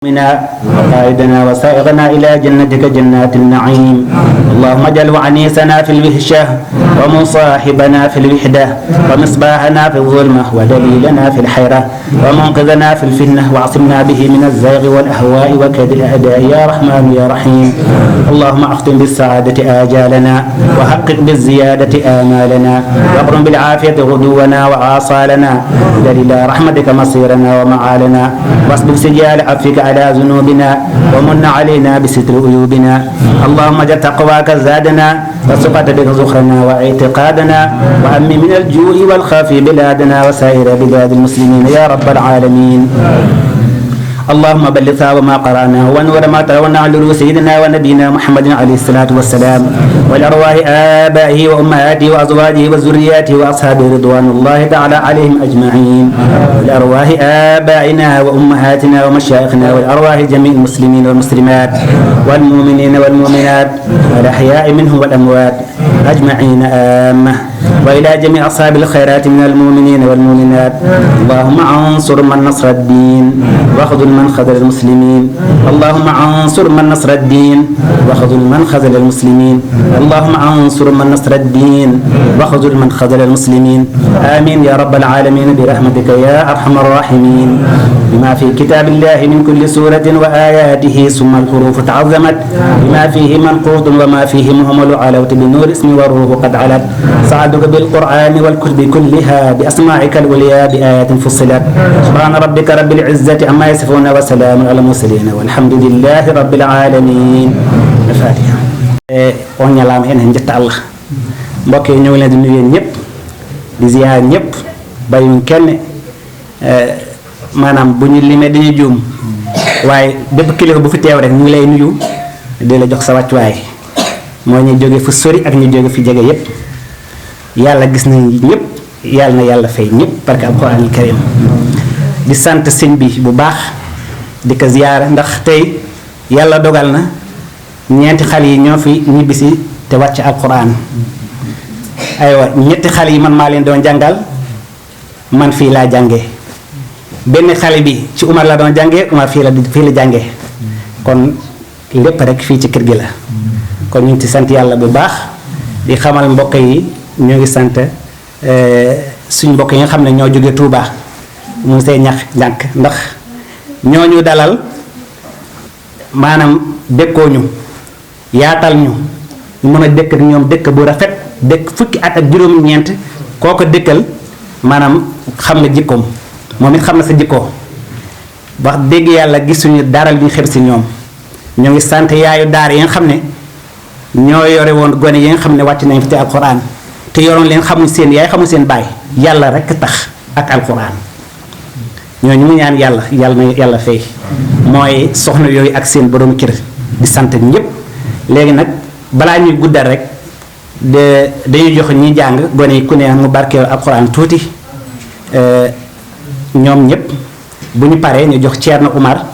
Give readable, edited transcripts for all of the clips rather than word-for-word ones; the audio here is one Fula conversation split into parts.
منا وقائدنا وسائغنا إلى جنتك جنات النعيم. اللهم اجعل عنيسنا في الوحشة ومصاحبنا في الوحدة ومصباحنا في الظلمة ودليلنا في الحيرة ومنقذنا في الفتنة واعصمنا به من الزيغ والأهواء وكيد الأعداء يا رحمن يا رحيم. اللهم اختم بالسعادة آجالنا وحقق بالزيادة آمالنا واقرم بالعافية غدونا وآصالنا اجعل إلى رحمتك مصيرنا ومعالنا واصبب سجال عفوك على ذنوبنا ومن علينا بستر عيوبنا. اللهم اجعل تقواك زادنا وسقط بك زخرنا واعتقادنا وأمن من الجوع والخوف بلادنا وسائر بلاد المسلمين يا رب العالمين. اللهم بلغ ثواب ما قرأناه ونور ما تلونا على سيدنا ونبينا محمد عليه الصلاة والسلام والأرواح آبائه وأمهاته وأزواجه وذرياته وأصحابه رضوان الله تعالى عليهم أجمعين. والأرواح آبائنا وأمهاتنا ومشايخنا والأرواح جميع المسلمين والمسلمات والمؤمنين والمؤمنات الأحياء منهم والأموات أجمعين آمة وإلى جميع أصحاب الخيرات من المؤمنين والمؤمنات. اللهم انصر من نصر الدين واخذل من خذل المسلمين. اللهم انصر من نصر الدين واخذل من خذل المسلمين. اللهم انصر من نصر الدين واخذل من خذل المسلمين. آمين يا رب العالمين برحمتك يا أرحم الراحمين. بما في كتاب الله من كل سورة وآياته ثم الحروف تعظمت بما فيه منقوط وما فيه مهمل علوت بنور اسم والروح قد علت سعدك بالقرآن والكتب كلها بأسماعك الوليا بآيات فصلت. سبحان ربك رب العزة عما يصفون وسلام على المرسلين والحمد لله رب العالمين. الفاتحة. on ñalaam en en jetta Allah mbokk yi ñu ngi leen di nuyu ñëpp di ziar ñëpp bayuñ kenn maanaam bu ñu limee dañuy juum waaye bépp kilifa bu fi teew rek ñu ngi lay nuyu di la jox sa wàccuwaay mooy ñu jóge fu sori ak ñu jóge fi jege yëpp yàlla gis nañ ñëpp yàlla na yàlla fay ñëpp barke alquran al karim di sant sëñ bi bu baax di ko ziyaara ndax tey yàlla dogal na ñeenti xale yi ñoo fi ñibbisi te wàcc alquran aywa ñetti xale yi man maa leen doon jàngal man fii laa jàngee benn xale bi ci Umar la doon jàngee Umar fii la jàngee kon lépp rek fii ci kër gi la kon ñu ngi ci sant yàlla bu baax di xamal mbokk yi ñoo ngi sant suñ mbokk yi nga xam ne ñoo jóge Touba mu see ñàkk ndax ñooñu dalal maanaam dëkkoo ñu yaatal ñu mën a dëkk ak ñoom dëkk bu rafet dëkk fukki at ak juróom-ñeent koo ko dëkkal maanaam xam nga jikkoom moom it xam na sa jikkoo wax dégg yàlla gisuñu dara li ñu xeb si ñoom ñoo ngi sant yaayu daar yi nga xam ne ñoo yore woon gone yi nga xam ne wàcc nañ fi te alxuraan te yoroon leen xamuñ seen yaay xamuñ seen baay yàlla rek tax ak alxuraan ñooñu mu ñaan yàlla na yàlla fay mooy soxna yooyu ak seen borom kër di sant ñëpp. léegi nag balaa ñuy guddal rek dañuy jox ñi jàng gone yi ku ne mu barkeelu alxuraan tuuti ñoom ñëpp bu ñu paree ñu jox Thierno Umar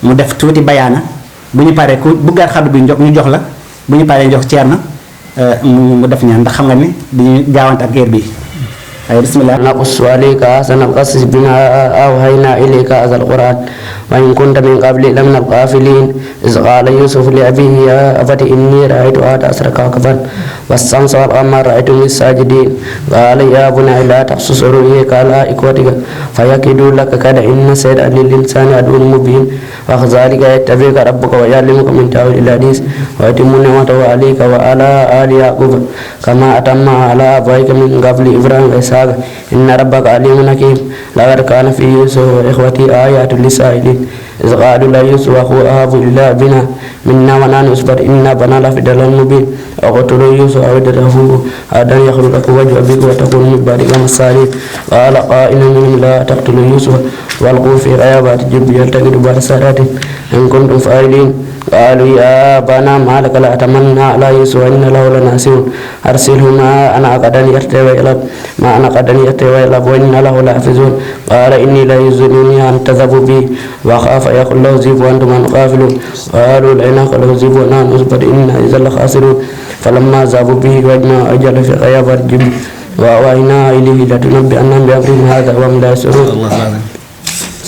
mu def tuuti bayaana bu ñu paree ku buggaat xaddu bi ñu jox la bu ñu paree jox Thierno mu def ñaan ndax xam nga ne dañuy gaawante ak heure bi ay bismillah. naqussu alayka ahsana al-qasas bima awhayna ilayka hadha al-Qur'an wa in kunta min qabli lamina al-ghafilin iz qala yusuf li abihi ya abati inni ra'aytu ahada asra kawkaban was-shamsa wal-qamara ra'aytuhum sajidin qala ya bunayya la taqsus ru'yaka ala ikhwatika fayakidu laka kada inna sayda lil-insani aduwwun mubin wa kadhalika yattabi'uka rabbuka wa yu'allimuka min ta'wil al-hadith wa yutimmu ni'matahu alayka wa ala ali yaqub kama atamma ala abaika min qabli ibrahim wa إن ربك عليم حكيم لقد كان في يوسف وإخوته آيات للسائلين إذ قالوا لا يوسف وأخوه أحب إلى أبينا منا ونحن عصبة إنا بنا لفي ضلال مبين اقتلوا يوسف أو اطرحوه أرضا يخل لكم وجه أبيكم وتكونوا من بعده الصالحين قال قائل منهم لا تقتلوا يوسف والقوا في غيابات الجب يلتقط بعد ساعات إن كنتم فاعلين قالوا يا أبانا ما لك لا تمنى على يوسف إن له لناصحون أرسله ما أنا قدني يرتوي إلى وإن له لحافظون قال إني لا يحزنني أن تذهبوا بي وأخاف يقول له ذئب وأنتم عنه غافلون قالوا لئن أخذه ذئب ونحن نصبر إنا إذا لخاسرون فلما ذهبوا به وأجمعوا أجل في غيابات الجب وأوحينا إليه لتنبئنهم بأمرهم هذا وهم لا يشعرون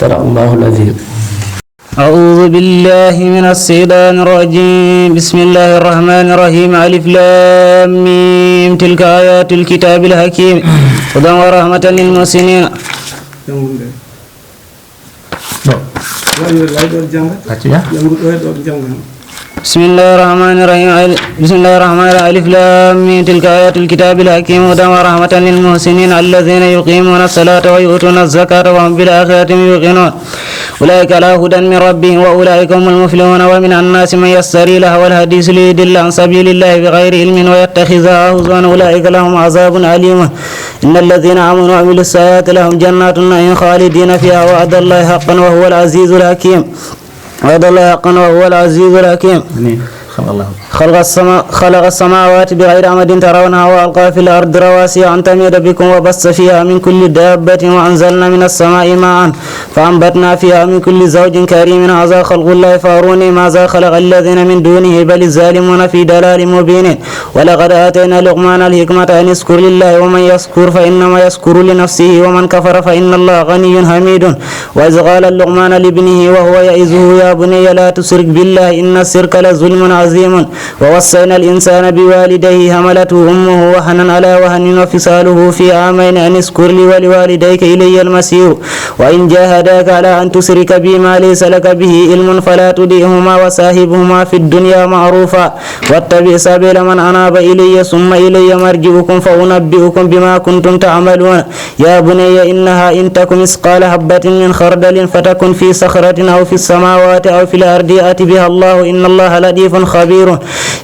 صدق الله العظيم. أعوذ بالله من الشيطان الرجيم بسم الله الرحمن الرحيم ألف لام ميم تلك آيات الكتاب الحكيم هدى ورحمة للمحسنين بسم الله الرحمن الرحيم ألف لام ميم تلك آيات الكتاب الحكيم هدى ورحمة للمحسنين الذين يقيمون الصلاة ويؤتون الزكاة وهم بالآخرة يوقنون أولئك على هدى من ربهم وأولئك هم المفلحون ومن الناس من يشتري لهو الحديث ليضل عن سبيل الله بغير علم ويتخذها هزوا أولئك لهم عذاب أليم إن الذين آمنوا وعملوا الصالحات لهم جنات النعيم خالدين فيها وعد الله حقا وهو العزيز الحكيم وعد الله حقا وهو العزيز الحكيم خلق السماوات بغير عمد ترونها وألقى في الأرض رواسي أن تميد بكم وبث فيها من كل دابة وأنزلنا من السماء ماء فأنبتنا فيها من كل زوج كريم هذا خلق الله فأروني ماذا خلق الذين من دونه بل الظالمون في ضلال مبين ولقد آتينا لقمان الحكمة أن يشكر لله ومن يشكر فإنما يشكر لنفسه ومن كفر فإن الله غني حميد وإذ قال لقمان لابنه وهو يعظه يا بني لا تشرك بالله إن الشرك لظلم عظيم ووصينا الإنسان بوالديه حملته أمه وهنا على وهن وفصاله في عامين أن اشكر لي ولوالديك إلي المصير وإن جاهداك على أن تشرك بي ما ليس لك به علم فلا تطعهما وصاحبهما في الدنيا معروفا واتبع سبيل من أناب إلي ثم إلي مرجعكم فأنبئكم بما كنتم تعملون يا بني إنها إن تك مثقال حبة من خردل فتكن في صخرة أو في السماوات أو في الأرض يأت بها الله إن الله لطيف خبير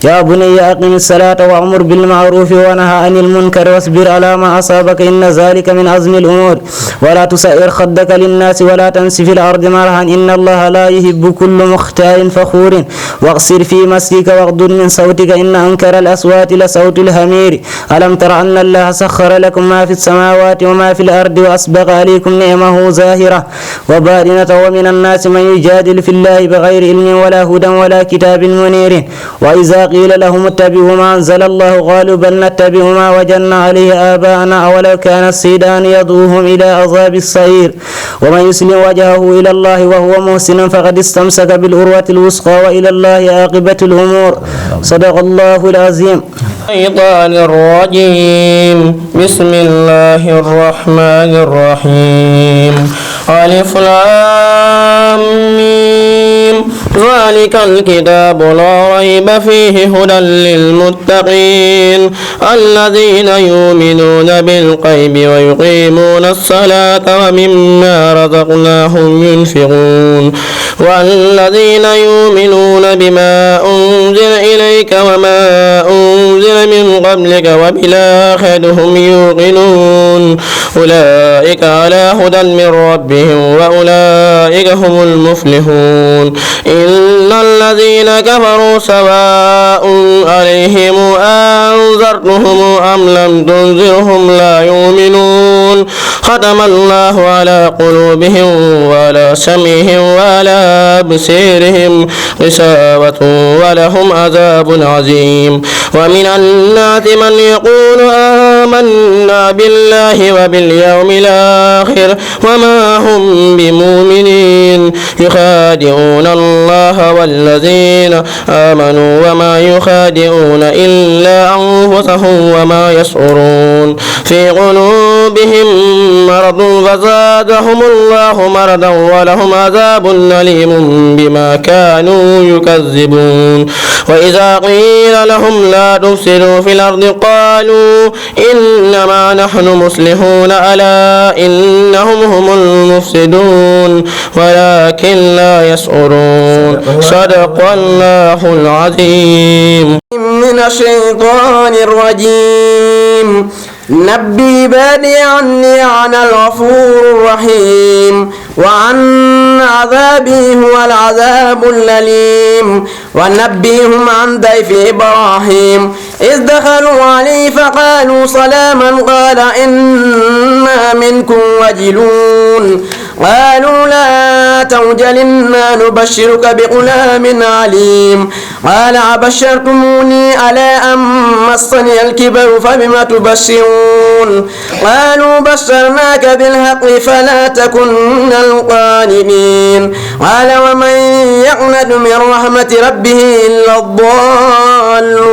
يا بني أقم الصلاة وأمر بالمعروف ونهى عن المنكر واصبر على ما أصابك إن ذلك من عزم الأمور ولا تسعر خدك للناس ولا تمس في الأرض مرحا إن الله لا يحب كل مختال فخور واقصر في مسجدك واغضض من صوتك إن أنكر الأصوات لصوت الحمير ألم تر أن الله سخر لكم ما في السماوات وما في الأرض وأسبغ عليكم نعمه ظاهرة وباطنة ومن الناس من يجادل في الله بغير علم ولا هدى ولا كتاب منير وإذا قيل لهم اتبعوا ما أنزل الله قالوا بل نتبع ما وجدنا عليه آباءنا أولو كان الشيطان يدعوهم إلى عذاب السعير ومن يسلم وجهه إلى الله وهو محسن فقد استمسك بالعروة الوثقى وإلى الله عاقبة الأمور صدق الله العظيم. الشيطان الرجيم بسم الله الرحمن الرحيم ألف لام ميم ذلك الكتاب لا ريب فيه هدى للمتقين الذين يؤمنون بالغيب ويقيمون الصلاة ومما رزقناهم ينفقون والذين يؤمنون بما أنزل إليك وما أنزل من قبلك وبالآخرة هم يوقنون أولئك على هدى من ربهم وأولئك هم المفلحون إن الذين كفروا سواء عليهم أنذرتهم أم لم تنذرهم لا يؤمنون ختم الله على قلوبهم وعلى سمعهم وعلى أبصارهم غشاوة ولهم عذاب عظيم ومن الناس من يقول آمنا بالله وباليوم الآخر وما هم بمؤمنين يخادعون الله والذين آمنوا وما يخادعون إلا أنفسهم وما يشعرون في قلوبهم مرض فزادهم الله مرضا ولهم عذاب أليم بما كانوا يكذبون وإذا قيل لهم لا تفسدوا في الأرض قالوا إنما نحن مصلحون ألا إنهم هم المفسدون ولكن لا يشعرون صدق الله العظيم. من الشيطان الرجيم نبي عبادي عني أنا الغفور الرحيم وأن عذابي هو العذاب الأليم ونبئهم عن ضيف إبراهيم إذ دخلوا عليه فقالوا سلاما قال إنا منكم وجلون قالوا لا توجل إنا نبشرك بغلام عليم قال أبشرتموني على أن مسني الكبر فبم تبشرون قالوا بشرناك بالحق فلا تكن من القانتين قال ومن يقنط من رحمة ربه إلا الضالون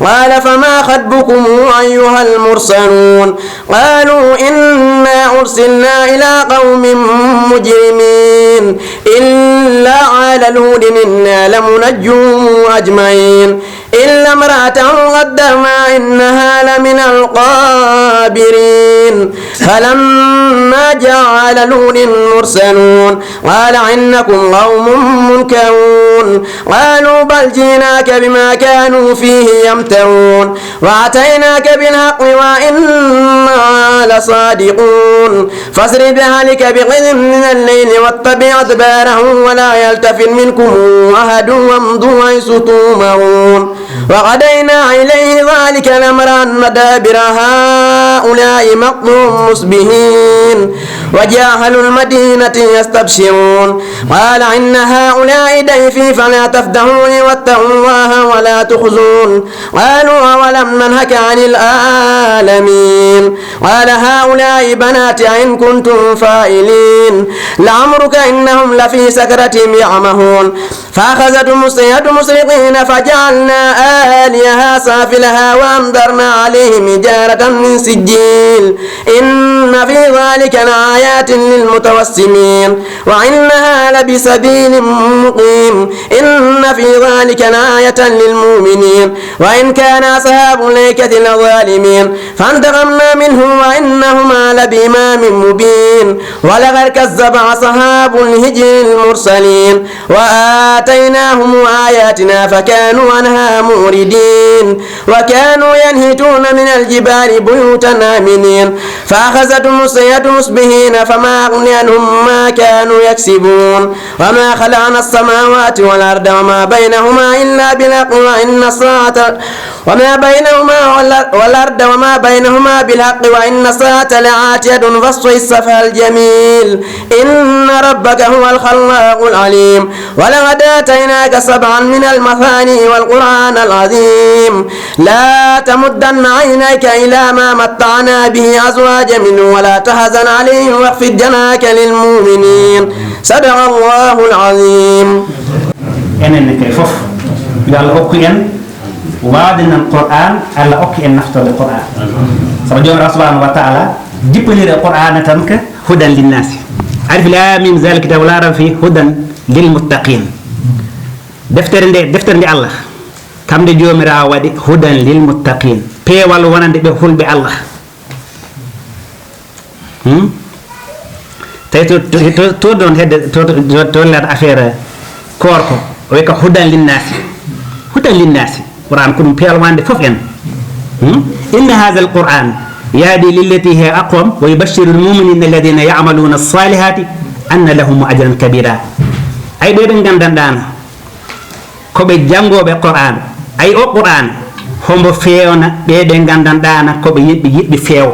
قال فما خطبكم أيها المرسلون قالوا إنا أرسلنا إلى قوم مجرمين إلا على هود إنا لمنجوهم أجمعين إلا امرأته قدرنا إنها لمن الغابرين فلما جاء لود المرسلون قال إنكم قوم منكرون قالوا بل جئناك بما كانوا فيه يمترون وأتيناك بالحق وإنا لصادقون فاسر بأهلك بقدر من الليل واتبع أدبارهم ولا يلتفت منكم أحد وامضوا حيث تؤمرون وقضينا إليه ذلك الأمر أن دابر هؤلاء مقطوع مصبحين وجاء أهل المدينة يستبشرون قال إن هؤلاء ضيفي فلا تفضحوني واتقوا الله ولا تخزون قالوا أولم ننهك عن العالمين قال هؤلاء بناتي إن كنتم فاعلين لعمرك إنهم لفي سكرتهم يعمهون فأخذتهم الصيحة مسرقين فجعلنا آليها سافلها وأمطرنا عليهم حجارة من سجيل إن في ذلك لآيات للمتوسمين وإنها لبسبيل مقيم إن في ذلك لآية للمؤمنين وإن كان أصحاب الأيكة لظالمين فانتقمنا منهم وإنهما لبإمام مبين ولقد كذب أصحاب الحجر المرسلين وآتيناهم آياتنا فكانوا عنها موردين وكانوا ينحتون من الجبال بيوتا آمنين فأخذتهم الصيحة مصبحين فما أغني عنهم ما كانوا يكسبون وما خلقنا السماوات والأرض وما بينهما إلا بالحق وإن الساعة وما بينهما والأرض وما بينهما بالحق وإن الساعة لآتية فاصفح الصفح الجميل إن ربك هو الخلاق العليم ولقد آتيناك سبعا من المثاني والقرآن العظيم لا تمدن عينيك إلى ما متعنا به أزواجا منه ولا تحزن عليهم واخفض جناحك للمؤمنين صدق الله العظيم. enen kay fof yo Allah hokku en waadana alquran Allah hokki en naftorde alquran sabu jomiraɗo subhanahu wa ta'ala jipponire alquran tan ka hudan linnasi alif lam mim zalika kitabu la rayba fihi hudan lilmuttaqin deftere nde Allah kamde jomirawo waɗi hudan lilmuttaqin peewal wonande ɓe hulɓe Allah tawi to ɗon hedde to lata affaire korko o wi ka hudan linnasi qur'an ko ɗum peewal wonande fof en inna hadha alquran yahdi lillati hiya aqwam wa yubashshiru almu'minina alladhina ya'maluna as-salihati anna lahum ajran kabira ay ɗo ɓe gandanɗano koɓe jangoɓe qur'an ay o qur'an hombo fewna ɓeɓe gandanɗana koɓe yiɗɓe feew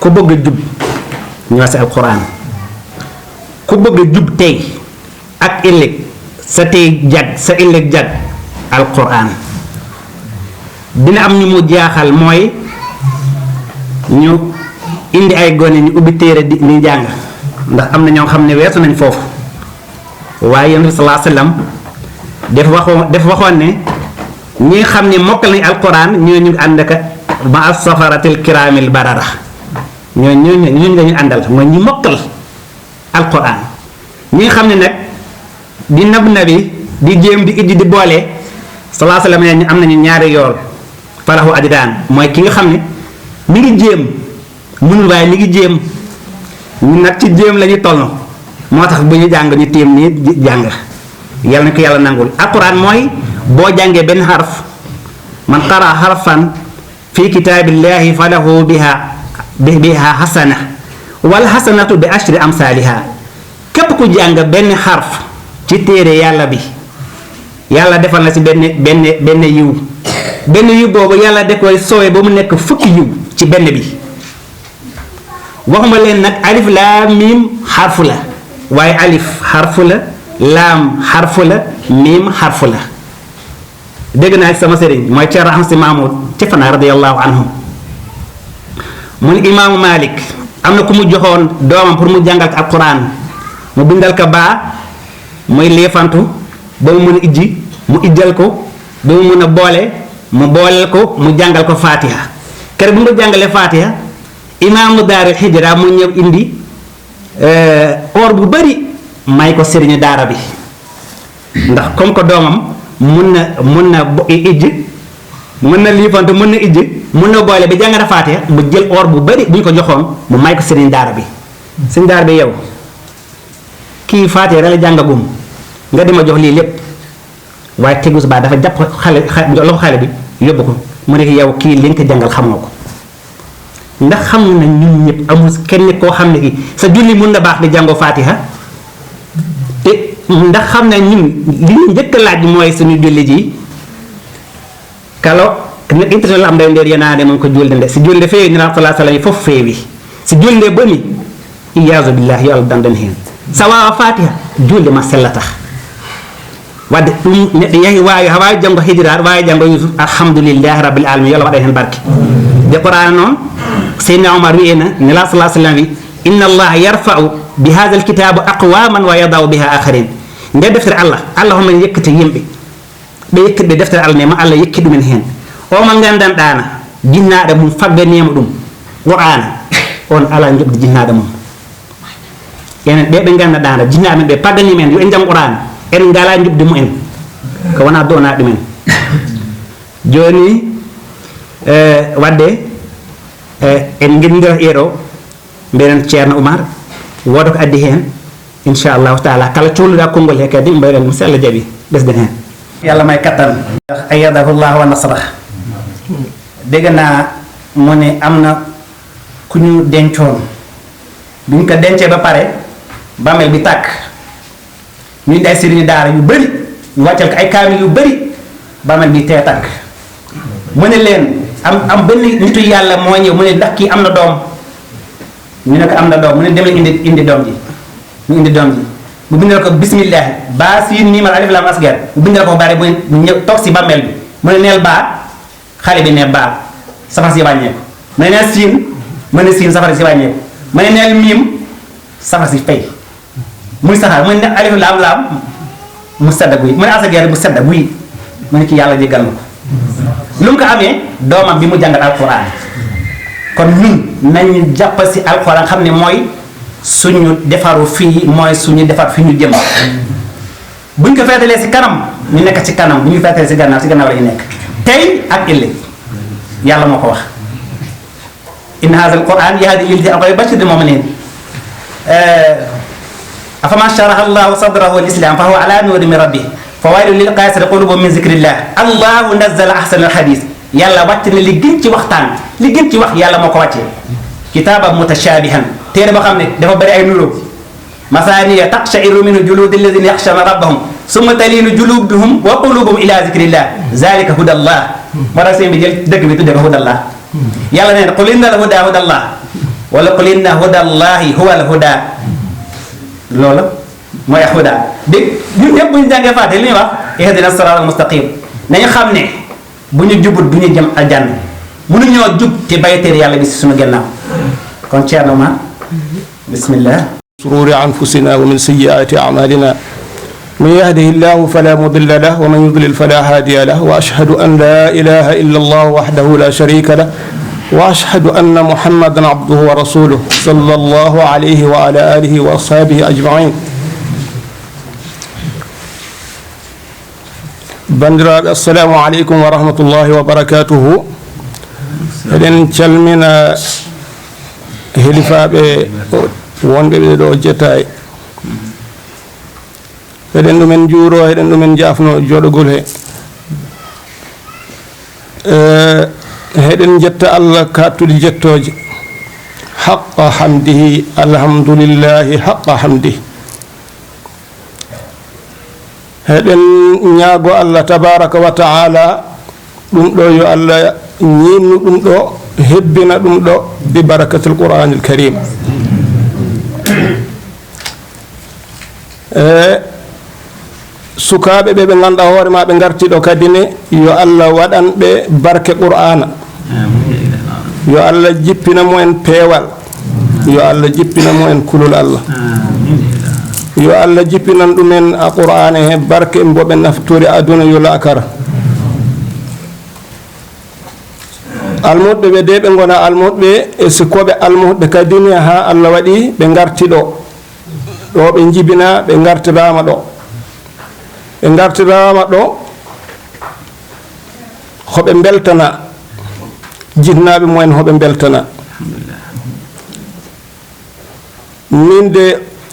ko bëgg jub ñoose alquran ko bëgg jub tey ak ëllëg sa tey jag sa ëllëg jag alquran dina am ñu mu jaaxal mooy ñu indi ay gone ñu ubbi téere di jàng ndax am na ñoo xam ne weesu nañ foofu waaye yonent bi sallallahu alayhi wasallam dafa waxoon ne ñi nga xam ne mokkal nañ alquran ñu ànd ak ma as-safaratil kiramil barara ñooñu lañu àndal mooy ñi mokkal alquran ñi nga xam ne nag di nabi di jéem di ijji di boole sallallahu alayhi wasallam ñu am nañu ñaari yool falahu adidaan mooy ki nga xam ne mi ngi jéem mënul waaye mi ngi jéem ñu nag ci jéem la ñu toll moo tax bu ñu jàng ñu téem nii jàng yàlla na ko yàlla nangul alquran mooy boo jàngee benn xaraf man qara harfan fi kitaabillahi falahu biha hasana wal hasanatu bi ashri amsaliha képp ku jàng benn xarf ci téere yàlla bi yàlla defal na ci benn yiw boobu yàlla da koy soowee ba mu nekk fukki yiw ci benn bi waxuma leen nag alif laam miim xarfu la waaye alif xarfu la laam xarfu la miim xarfu la dégg naa sama sëriñ mooy Ceerno Hamsi Mahmoud ci Fana radiyallahu anhum mu ne imaamu Malik am na ku mu joxoon doomam pour mu jàngal ko alquran mu bindal ko baa muy leefantu ba mu mën a ijji mu ijjal ko ba mu mën a boole mu booleel ko mu jàngal ko fatiha kere bu mu jàngalee fatiha imaamu daaril hijra mu ñëw indi or bu bari may ko sëriñu daara bi ndax comme que doomam mun na ijji mën na liifantu mën na ijji mën na boole bi jàngale fatiha mu jël or bu bari bu ñu ko joxoon mu may ko sëriñu daara bi sëriñu daara bi yow kii fatiha rek la jàngagum nga di ma jox lii lépp waaye tegu baa dafa jàpp loxo xale bi yóbbu ko mu ne yow kii li nga ko jàngal xamoo ko ndax xam na ñun ñëpp amul kenn koo xam ne ki sa julli mun na baax di jàngoo fatiha te ndax xam na ñun li ñu njëkk laaj mooy suñu julli ji kalo international am day ndeer yenaade mon ko julde nde si julde feewi nira sallallahu alayhi wasallam fof feewi si julde boni iyazu billahi yo Allah dandan hen sawa fatiha julde ma sellata wadde ɗum neɗɗo yahi wawi ha wawi janggo hijrar wawi janggo yusuf alhamdulillahi rabbil alamin yo Allah waɗa hen barke de qur'an noon seydina omar wiyena nela sallallahu alayhi wasallam wi inna allaha yarfa'u bi hadha alkitabu aqwaman wa yadau biha akharin nde deftere allah homen yekkata yimɓe ɓe yekkitɓe deftere allah nema allah yekki ɗumen hen o mo gandanɗana jinnaɗo mum fagganima ɗum qur'ana on ala jobde jinnaɗo mum enen ɓe ɓe gandanɗana jinnaɗo men ɓe pagganima en yo en jang qur'ana en ngala jubde mu en ko wona donaɗo men joni wadde en guindira eɗo mbeɗen ceerno oumar woda ko addi hen inchallahu taala kala cohluɗa konngol he kadi mbayɗen ɗum so Allah jaaɓi ɓesden hen yalla may kattan ayyadahu llah wa nasrah dégg naa mu ne am na ku ñu dencoon buñ ko dencee ba pare bàmmeel bi tàkk ñu indi ay sëriñu daara yu bëri ñu wàccal ko ay kaamil yu bëri bàmmeel bi tee tàkk mu ne leen am benn nitu yàlla moo ñëw mu ne ndax kii am na doom ñu ne ko am na doom mu ne dem leen indi doom ji ñu indi doom ji bu bindal ko bismillah baa siin miimal alif lam asgar bu bindal ko bari bu ñëw toog si bàmmeel bi mu ne neel baa xale bi ne baa safara si wàññeeku mu ne neel siin mu ne siin safara si wàññeeku mu ne neel miim safara si fay muy saxaar mu ne alif lam mu sedda guy mu ne asgar bu sedda guy mu ne kii yàlla jéggal na ko lu mu ko amee doomam bi mu jàngal alquran kon ñun nañu jàpp si alquran xam ne mooy suñu defaru fii mooy suñu defar fi ñu jëm buñ ko feetalee si kanam ñu nekk ci kanam bu ñu feetalee si gannaaw la ñu nekk tey ak ëllëg yàlla moo ko wax inna hadha alquran yahdi lillati aqwam bashiril mu'minin afaman sharaha allahu sadrahu lil islam fa huwa ala nurin min rabbih fa waylun lil qasiyati qulubuhum min zikrillah allahu nazzala ahsana alhadith yàlla wàcc na li gën ci waxtaan li gën ci wax yàlla moo ko wàccee kitaaban mutashabihan téere boo xam ne dafa bëri ay nuroo masaaniya taqsha'iru minhu juluudu alladhina yakhshawna rabbahum summa talinu juluduhum wa qulubuhum ila zikrillah zalika hudallah moo tax seen bi jël dëgg bi tuddee ko hudallah yàlla nee na qul inna al huda hudallah wala qul inna hudallahi huwa al huda loola mooy huda dégg ñun ñëpp bu ñu jàngee faate li ñuy wax ihdina siraatal mustaqim nañu xam ne bu ñu jubut du ñu jëm aljanna mënuñoo jub te bàyyi téere yàlla bi si suñu gannaaw kon Ceerno ma bismillah شرور أنفسنا ومن سيئات أعمالنا من يهده الله فلا مضل له ومن يضلل فلا هادي له وأشهد أن لا إله إلا الله وحده لا شريك له وأشهد أن محمدا عبده ورسوله صلى الله عليه وعلى آله وأصحابه أجمعين بندرا السلام عليكم ورحمة الله وبركاته إذن كلمنا هلفا wonɓe ɓe ɗo jettaye eɗen ɗumen juuro eɗen ɗumen jafno joɗogol he heɗen jetta Allah kattude jettoje haqqa hamdihi alhamdulillahi haqqa hamdihi heɗen ñaago Allah tabaraka wa taala ɗum ɗo yo Allah ñinnu ɗum ɗo hebbina ɗum ɗo bi barakatul qur'anil karim sukaaɓe ɓe ɓe ngannduɗaa hoore ma ɓe ngartiɗo kadi ne yo Allah waɗan ɓe barke qur'ana, yo Allah jippina mo en peewal, yo Allah jippina mo en kulol Allah, yo Allah jippinan ɗumen a qur'ana he barke mboɓe naftori aduna yo laakara. almuɓɓe ɓe de ɓe gona almuɓɓe e sikkoɓe almuɓɓe kadi ne ha Allah waɗi ɓe ngartiɗo ɗo ɓe jibina ɓe ngartirama ɗo ɓe ngartirama ɗo hoɓe beltana jinnaɓe mumen, hoɓe beltana. min de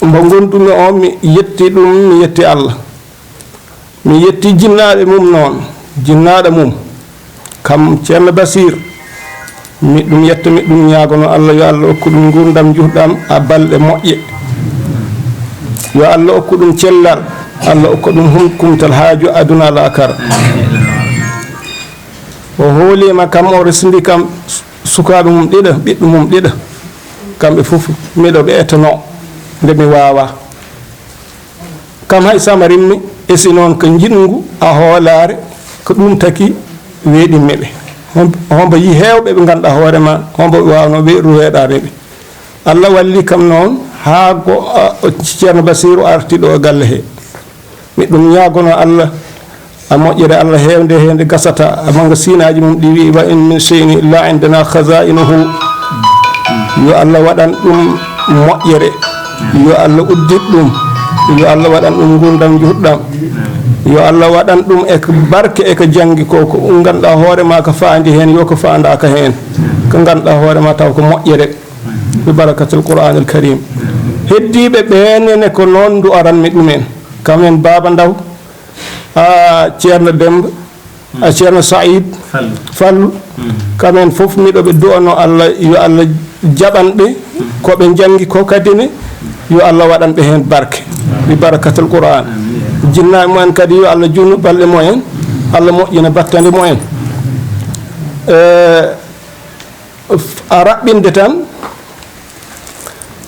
mbo gondumi o mi yetti ɗum, mi yetti Allah, mi yetti jinnaɓe mum noon, jinnaɗo mum kam ceerno Basir, mi ɗum yetta mi ɗum ñaagono Allah yo Allah okku ɗum gurdam juɗɗam a balɗe moƴƴe, yo Allah okku ɗum cellal, Allah okku ɗum kumtal haaju aduna al akara. o hoolima kam o resndi kam sukaaɓe mum ɗiɗa, ɓiɓɓe mum ɗiɗa, kamɓe fof miɗo ɓe etano nde mi waawa. kam hay sama rimmi esi noon ko jiɗngu a hoolaare ko ɗum taki weeɗinme ɓe, hombo yi heewɓe ɓe ngannduɗaa hoore ma, hombo ɓe waawno weeru weeɗaani ɓe. Allah walli kam noon haa ceerno Basiru artiɗo e galle hee. miɗum ñaagono Allah a moƴƴere Allah heewde heende gasata amango siinaaji mum ɗi wi wa in min shay'in illa indana khazainuhu, yo Allah waɗan ɗum moƴƴere, yo Allah uddit ɗum, yo Allah waɗan ɗum gurdam juɗɗam, yo Allah waɗan ɗum e ko barke e ko janngi ko ngannduɗaa hoore ma ko faandi heen yo ko faandaaka heen, ko ngannduɗaa hoore ma taw ko moƴƴere bi barakatul qur'anil karim. heddiiɓe ɓeenene ko noon ndu aranmi ɗumen, kamen Baba Ndaw, a ceerno Demba, a ceerno Saïd Fallu, kamen fof miɗo ɓe du'ano Allah yo Allah jaɓanɓe ko ɓe janngi ko kadi ne yo Allah waɗan ɓe heen barke bi barakatul qur'an. jinnaɓe mumen kadi yo Allah junnu balɗe mumen, Allah moƴƴina battande mumen. a raɓɓinde tan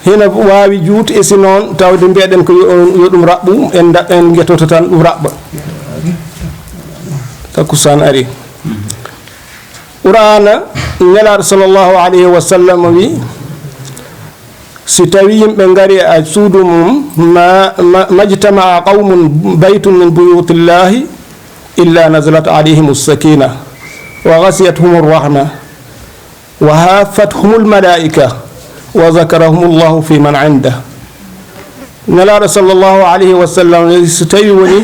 hina waawi juuti e si noon tawde mbiyeɗen ko yo ɗum raɓɓu en guetoto tan ɗum raɓɓa takkusan ari. qur'ana nelaɗo sallllahu alayhi wa sallam wi si tawi yimɓe ngari a suudu mum majtama'a qawmun baytun min buyutillahi illa nazalat alayhim sakina wa ghasiyathum arrahma wa hafathum almalaika wa zakarahum llahu fi man indah. nelaɗo sallllahu alayhi wa sallam so tawi woni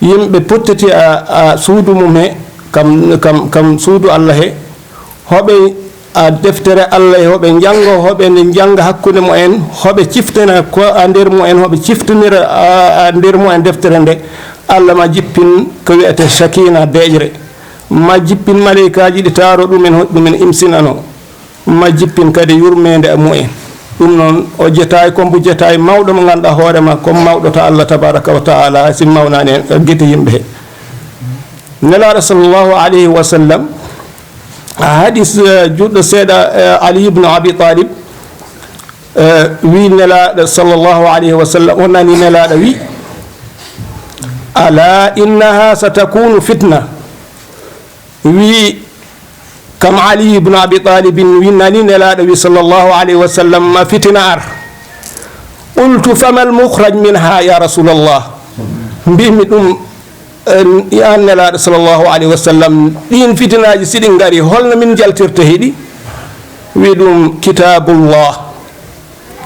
yimɓe pottiti a suudu mum he kam suudu Allah he, hoɓe a deftere Allah he, hoɓe janngo, hoɓe nde jannga hakkunde mumen, hoɓe ciftina ko a nder mumen, hoɓe ciftinira a nder mumen deftere nde, Allah ma jippin ko wiyete sakina deƴre, ma jippin malaikaji ɗi taaro ɗumen imsinano, ma jippin kadi yurmede e mumen. ɗum noon o jetayi kombo jetayi mawɗo mo ngannduɗaa hoore ma comme mawɗo to Allah tabaraka wa taala hay si mawnani en guite yimɓe he. nelaɗo sallllahu alayhi wa sallam hadis juɗɗo seeɗa Ali ibnu Abi Talib wi nelaɗo sallllahu alayhi wa sallam o nani nelaɗo wi ala innaha satakunu fitna, wi kam Ali ibnu Abi Talibin wi nani nelaɗo wi sallllahu alayhi wa sallam ma fitina ar. qultu fama almukhraj minha ya rasulallah, mbimi ɗum ya nelaɗo sallllahu alayhi wa sallam ɗin fitinaji siɗi ngari holno min jaltirta heɗi? wi ɗum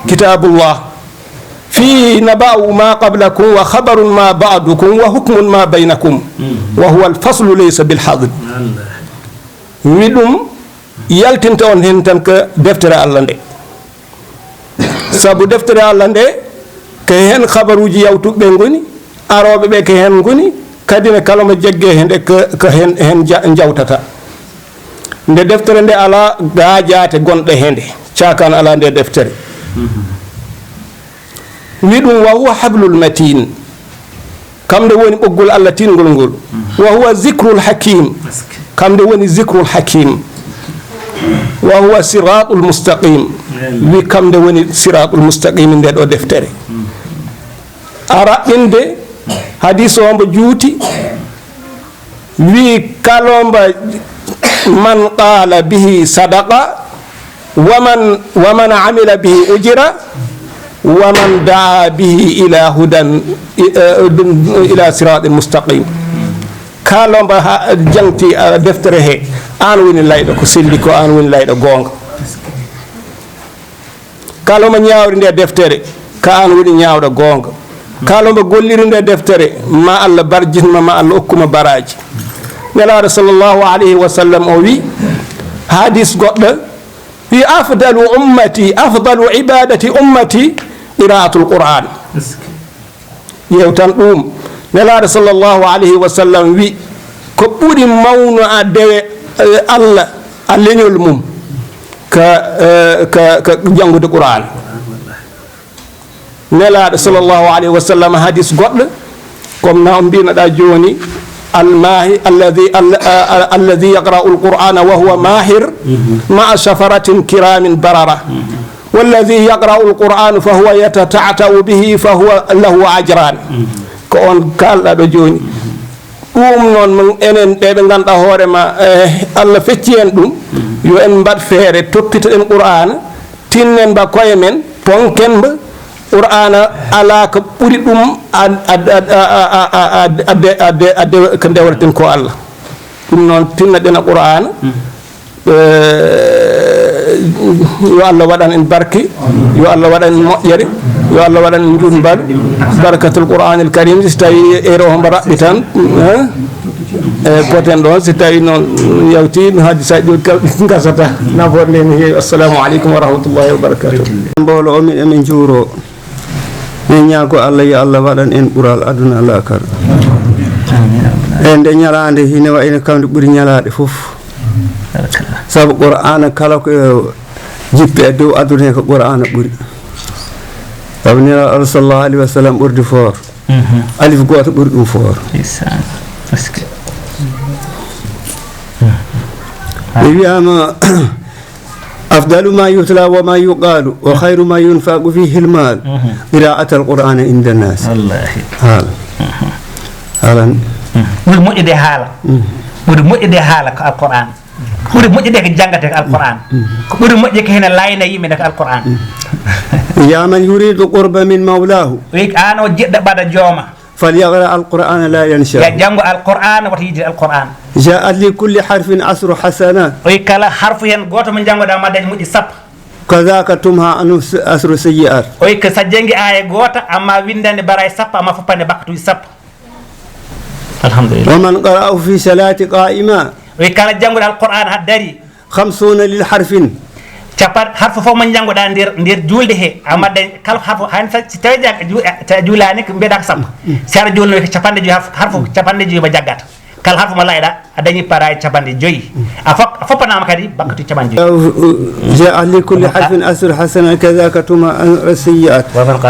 kitabullah fihi naba'u ma qablakum wa khabarun ma ba'dukum wa hukmun ma baynakum wa huwa alfaslu laysa bilhadr. wi ɗum yaltinta on hen tan ko deftere Allah nde, sabu deftere Allah nde ko hen habaruji yawtuɓe ngoni, aroɓe ɓe ko hen ngoni, kadi ne kala mo jegge hende ko hen jawtata. nde deftere nde ala gaajate gonɗe hende, cakan ala nde deftere. wi ɗum wa huwa hablul matin, kamde woni ɓoggol Allah tingol ngol, wa huwa zicrul hakim, kamde woni zicrul hakim, wa huwa siratul mustaqim, wi kamde woni siratul mustaqim nde ɗo deftere. araɓɓinde hadis o mbo juuti wi kalomba man qala bihi sadaqa waman amila bihi ujira waman daa bihi ila hudan ila siratin mustaqim kalomba jangti deftere he an woni layɗo ko selli ko an woni layɗo gonga kalomba ñawri nde deftere ka an woni ñawɗo gonga kalomba golliri nde deftere ma Allah barjinma ma Allah hokkuma baraji nelaɗo sallllahu alayhi wa sallam o wi hadis goɗɗo wi afdalu ibadati ummati qira'atul qur'an yewtan ɗum nelaɗo sallllahu alayhi wa sallam wi ko ɓuri mawno a dewe Allah a leñol mum ka janngude qur'an nelaɗo sallllahu alayhi wa sallam hadis goɗɗo comme na o mbinoɗa joni الماهي الذي يقرأ القرآن وهو ماهر مع شفرة كرام بررة والذي يقرأ القرآن فهو يتتعتع به فهو له أجران كون قال جوني نون من enen ɓeɓe ganduɗa hoorema Allah fecci en ɗum yo en mbaɗ feere toppito en qur'ana tinnen mba koye men ponken mba qur'ana ala ko ɓuri ɗum ko ndewreten ko Allah ɗum noon tinnaɗen qur'ana yo Allah waɗan en barke yo Allah waɗan en moƴƴere yo Allah waɗan en jumbaɗ barakatul qur'anil karim so tawi ero hombo raɓɓi tan poten ɗon so tawi noon yawti no hadisaji ɗo gasata nafoore nde no heewi assalamu aleykum wa rahmatullahi wa barakatuh mbolo o min emin juuro min ñaago Allah yo Allah waɗan en ɓural aduna lakara e nde ñalande hine wayno kamde ɓuuri ñalaɗe fof sabu qur'ana kala ko jippe e dow aduna he ko qur'ana ɓuuri sabu nira Allah sallallahu alaihi wa sallam ɓurdi foor alif goto ɓuuri ɗum foor ɓe wiyama أفضل ما يتلى وما يقال وخير ما ينفق فيه المال قراءة القرآن عند الناس والله هالا ɓuri moƴƴude haala ɓuri moƴƴude haala ko alquran ɓuri moƴƴude ko jangate ko alquran ko ɓuri moƴƴude ko hene layna yimɓe nde ko alquran يا من يريد قرب من مولاه wi an o jiɗɗo ɓaɗa jooma فليقرأ القرآن لا ينشأ ya janngo alquran wata yidde alquran جاءت لكل حرف 10 حسنات wi kala harfu hen goto mo janngoɗa ma dañ moƴƴi sappo كذاك تمها عنه 10 سيئات wi ko sa jangi aya goto amma windande bara e sappo amma foppande bakkatuji sappo alhamdulillah ومن قرأه في صلاة قائمة wi kala janngoɗo alquran ha dari 50 للحرف capat harfu fof mo janngoɗa nder julde he amma dañ kala harfu han si tawi ta juulani ko mbiyeɗa ko sappo si aɗa julno ko capanɗe joyi harfu capanɗe joyi mo jaggata kala harfu mo layɗa a dañi para e capanɗe joyi a foppanama kadi bakkatu capanɗe joyi جاء لكل حرف 10 حسنة كذاك تمها عنه السيئات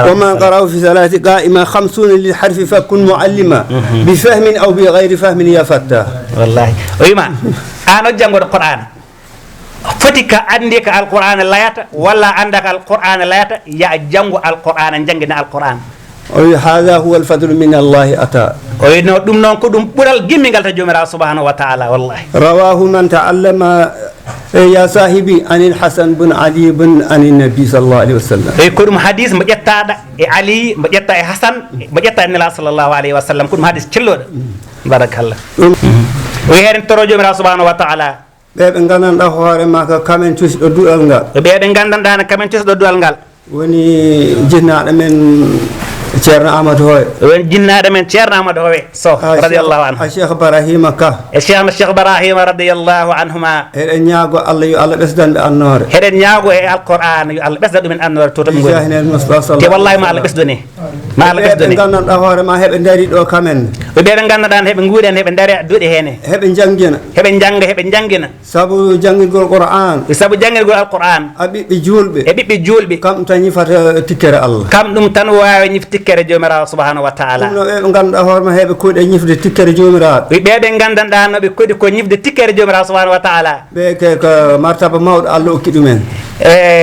ومن قرأه في صلاة قائمة 50 للحرف فكن معلما بفهم أو بغير فهم يا فتاه والله ويما أنا جنgo القرآن foti ka andi ka alquran layata walla anda ka alquran layata ya jango alquran jangina alquran هذا هو الفضل من الله أتى no dum non ko dum bural gimmingal ta jomira subhanahu wa ta'ala wallahi رواه من تعلم يا صاحبي عن الحسن بن علي بن عن النبي صلى الله عليه وسلم ko dum hadith mo ƴettada e ali mo ƴetta e hasan mo ƴetta e nela sallallahu alaihi wasallam ko dum hadith cellodo barakallah o heren toro jomira subhanahu wa ta'ala ɓe gandanɗa hoore ma ko kamen tusɗo duɗal ngal ɓe gandanɗa kamen tusɗo duɗal ngal woni jinnaɗo men ceerno amadou hoye won jinnaɗo men ceerno amadou hoye so radiyallahu anhu a cheikh ibrahima ka e cheikh ibrahima radiyallahu anhuma eɗen ñaago Allah yo Allah ɓesdanɓe annore heɗen ñaago e alquran yo Allah ɓesda ɗumen annore to toɓe goni te wallahi ma Allah ɓesdone ma Allah ɓesdone gandanɗa hoore ma heɓe daari ɗo kamen ɓe gandanɗa heɓe guuɗen heɓe daari duuɗe hene heɓe jangguina heɓe jangguina sabu jangguirgol qur'an sabu jangguirgol alquran a ɓiɓɓe julɓe e ɓiɓɓe julɓe kam tan ñifata tikkere Allah kam ɗum tan wawi ñif tikkere jomirawo subhanahu wa ta'ala ɗum no ɓe ganduɗa hoore ma heɓe koɗi e ñifde tikkere jomiraɗo ɓe gandanɗa noɓe koɗi ko ñifde tikkere jomirawo subhanahu wa ta'ala ɓe ko martaba mawɗo Allah okki ɗumen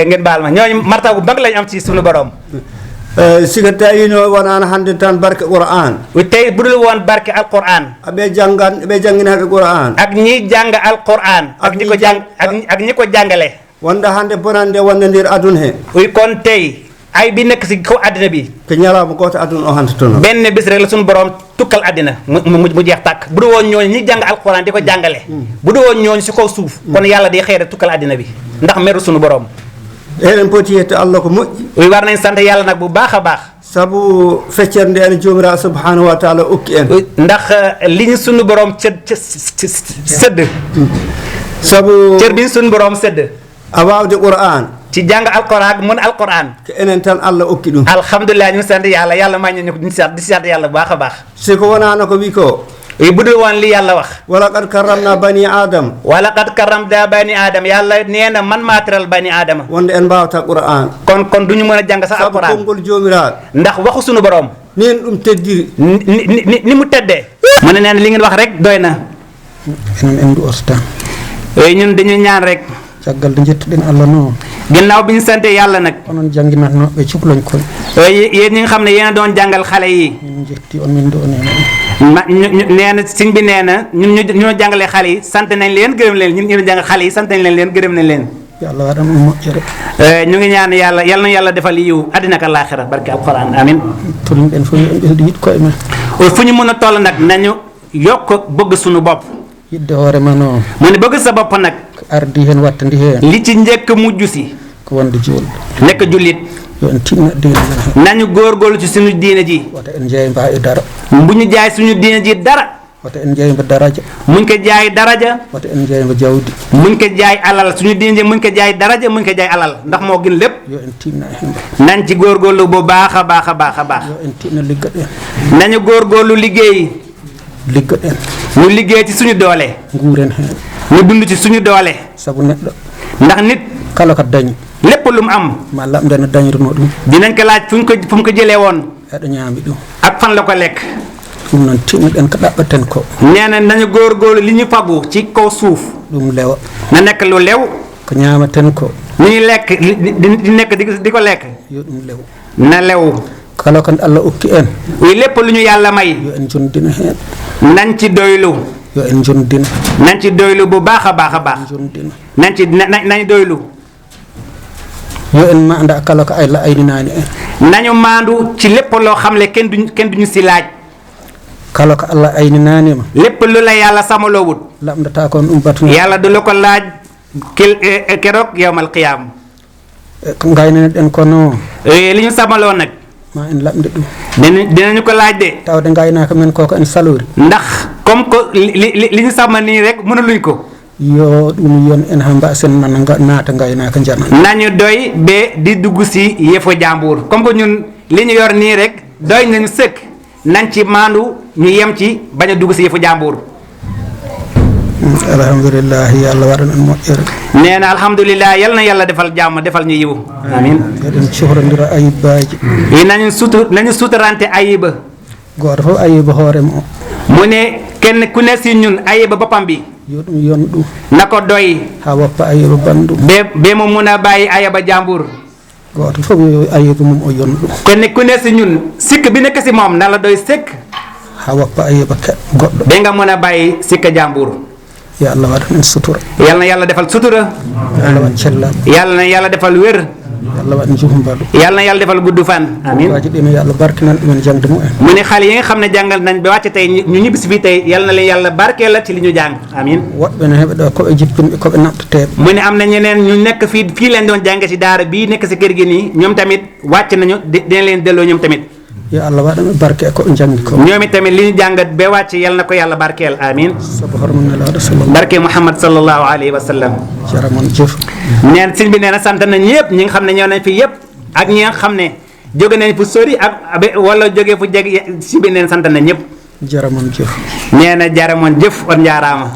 nguen mbalma ñooño martaba ko baglañ am ci sunu borom sika tawino wonano hande tan barke qur'an tey budul woon barke alquran aɓe janginaɓe qur'an ak ñi jàng alquran ak ñi ko jàng ak ñi ko jàngale wonda hande bonande wonde nder aduna he kon tey ay bi nekk si kaw àddina bi ko ñalawma goto aduna o hanta toon benn bis rek la suñu borom tukkal àddina mu jeex tàkk bu du woon ñooñu ñi jàng alquran di ko jàngale bu du woon ñooñu si kaw suuf kon yàlla day xëy rek tukkal àddina bi ndax meru suñu borom eɗen poti yetto allah ko moƴƴi war nañ sant yàlla nag bu baax a baax sabu feccere nde ene jomiraɗo subhanahu wa taala okki en ndax li ñu suñu borom sëdd sabu cër bi ñu suñu borom sëdd a wawde qur'an ci jàng alquran mun alquran ko enen tan allah okki ɗum alhamdulilah ñu sant yàlla may ñu di sant yàlla bu baax a baax siko wonano ko wi ko bu dul woon li yàlla wax wala qad karramna bani adam wala qad karramna bani adam yàlla nee na man maa teral bani adama wonde en mbawata qur'an kon duñu mën a jàng sax sabu alquran konngol jomiraɗo ndax waxu suñu borom nin ɗum teddiri ni mu teddee mu ne nee na li ngeen wax rek doy na enen en du ostan ñun dañu ñaan rek caggal de jettuɗen allah noon ginnaaw bi ñu sante yàlla nag onon jangginatnoɓe cukloñ koy yéen ñi nga xam ne yéen a doon jàngal xale yi min jetti on min do onena nee na sëñ bi nee na ñun ñoo jàngale xale yi sant nañ leen gërëm leen ñun ñu jàngal xale yi sant nañ leen gërëm nañ leen yo allah waɗan on moƴƴere ñu ngi ñaan yàlla yal na yàlla defal yiw àddina ak laaxira barke alquran amin tolniɗen fof en ɓesdi yit koye men fu ñu mën a toll nag nañu yokk bëgg suñu bopp yidde hoorema noon mu ne bëgg sa bopp nag ko ardi hen wattandi hen li ci njëkk mujj si ko wonde julɗo nekk jullit yo en tinna diine men hen nañu góorgóorlu ci suñu diine ji wata en jeeyba e dara bu ñu jaay suñu diine ji dara wata en jeeyba daraja muñ ko jaay daraja wata en jeeyba jawdi muñ ko jaay alal suñu diine ji muñ ko jaay daraja muñ ko jaay alal ndax moo gën lépp yo en tinna e hen nañ ci góorgóorlu bu baax a baax a baax a baax yo en tinna liggaɗen nañu góorgóorlu liggéey liggaɗen ñu liggéey ci suñu doole nguuren hen ñu dund ci suñu doole saabu neɗɗo ndax nit kala ko dañi lépp lu mu am ma lamde no dañirno ɗum dinañ ko laaj fu mu ko jëlee woon eɗo ñaami ɗum ak fan la ko lekk ɗum noon tinnoɗen ko ɗaɓɓaten ko nee na nañu góorgóorlu li ñu fagu ci kaw suuf ɗum lewa na nekk lu lew ko ñaamaten ko li ñu lekk di nekk di ko lekk yo ɗum lew na lew kala ko allah okki en wi lépp lu ñu yàlla may yo en jondina hen nañ ci doylu yo en jondina nañ ci doylu bu baax a baax a baax jondina nañ ci nañ doylu yo en manda kala ko allah ayninani en nañu maandu ci lépp loo xam ne kenn duñu si laaj kala ko allah ayninanima lépp lu la yàlla samaloowut lamdata kon ɗum batu yàlla du la ko laaj keroog yawmal qiyaam ko gaynaniɗen kono li ñu samaloo nag ma en lamde ɗum dinañu ko laaj de tawde gaynaka men koko en salori ndax comme que li ñu sàmmal nii rek mënuluñ ko yo ɗum yon en ha mbasen nana naata gaynaka jana nañu doy be di dugg si yëfu jàmbur comme que ñun li ñu yor nii rek doy nañu sëkk nañ ci maandu ñu yem ci bañ a dugg si yëfu jàmbur alhamdulillah yàlla waɗan en moƴƴere nee na alhamdulilah yal na yàlla defal jàmm defal ñu yiwu amin eɗen cohrodira ayibbaji yi nañu suturante ayiba goto fof ayiba hoorema o mu ne kenn ku ne si ñun ayiba boppam bi yo ɗum yon ɗum na ko doy ha woppa ayiba banɗum be mu mun a bàyyi ayaba jàmbur goto fof yo ayiba mum o yon ɗum kenn ku ne si ñun sikk bi nekk si moom na la doy sëkk ha woppa ayiba goɗɗo ba nga mën a bàyyi sikk jàmbur yo allah waɗan en sutura yal na yàlla defal sutura yo allah waɗ cellal yal na yàlla defal wér yo allah waɗ juhmbaɗu yal na yàlla defal gudd fan amin waji ɗino yo allah barkinan ɗumen jangde mumen mu ne xale yi nga xam ne jàngal nañ ba wàcc tey ñu ñibbisi fii tey yal na leen yàlla barkeel la ci li ñu jàng amin woɓɓe ne heɓe ɗo koɓe jippinɓe koɓe naɓteteɓe mu ne am na ñeneen ñu nekk fii leen doon jànge ci daara bii nekk si kër gi nii ñoom tamit wàcc nañu dina leen delloo ñoom tamit yo allah waɗan barke e koɓe janggi ko ñoom tamit li ñu jàngat ba wàcc yal na ko yàlla barkeel amin saabu hormonelaɗo sallallah barke Muhammad sallallahu alayhi wa sallam jaramon jëf neen sëñ bi nee na sant nañ ñëpp ñi nga xam ne ñoo nañ fi yëpp ak ñi nga xam ne jóge nañ fu sori ak wala jóge fu jege si bi neen sant nañ ñëpp jaramon jëf nee na jaramoon jëf on njaaraama